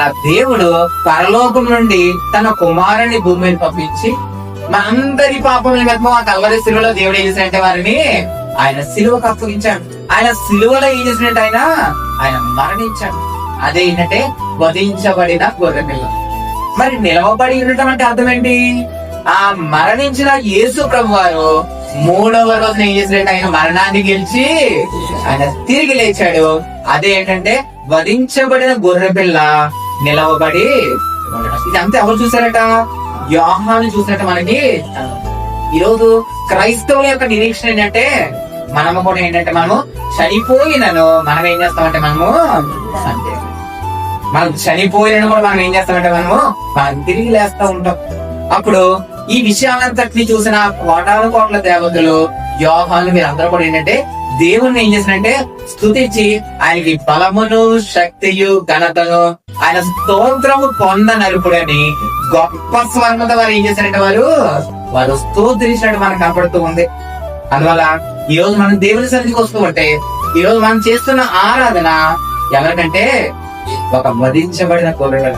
ఆ దేవుడు పరలోకం నుండి తన కుమారుని భూమి మీద పంపించి మనందరి పాపముల మీద ఆ కల్వరి శిలువలో దేవుడు ఏం చేసినట్టే వారిని ఆయన శిలువకు అప్పగించాడు. ఆయన శిలువలో ఏం చేసినట్టు ఆయన మరణించాడు. అదే ఏంటంటే వధించబడిన గొర్రెపిల్ల. మరి నిలవబడి ఉండటం అంటే అర్థం ఏంటి? ఆ మరణించిన యేసు ప్రభు వారు మూడవ రోజున ఏం చేసినట్టు ఆయన మరణాన్ని గెలిచి ఆయన తిరిగి లేచాడు. అదే ఏంటంటే వధించబడిన గొర్రెపిల్ల నిలవబడి. ఇదంతా ఎవరు చూసారట? యోహాను చూసినట్టు మనకి. ఈరోజు క్రైస్తవుల యొక్క నిరీక్షణ ఏంటంటే మనము కూడా ఏంటంటే మనము చనిపోయినను మనం ఏం చేస్తామంటే మనము అంతే, మనం చనిపోయినను కూడా మనం ఏం చేస్తామంటే మనం తిరిగి లేస్తా ఉంటాం. అప్పుడు ఈ విషయాలంతటిని చూసిన కోటాను కోట్ల దేవతలు యోహాను మీరందరూ కూడా ఏంటంటే దేవుణ్ణి ఏం చేసినంటే స్తుతించి ఆయనకి బలమును శక్తియు ఘనతను ఆయన స్తోత్రము పొందనరుపుడని గొప్ప స్వరంతో వారు ఏం చేశారంటే వారు స్తోత్రించినట్టు మనకు కనపడుతూ ఉంది. అందువల్ల ఈ రోజు మనం దేవుని సన్నిధికి వస్తూ ఉంటే ఈ రోజు మనం చేస్తున్న ఆరాధన ఎవరికంటే ఒక వధించబడిన గొర్రెపిల్ల.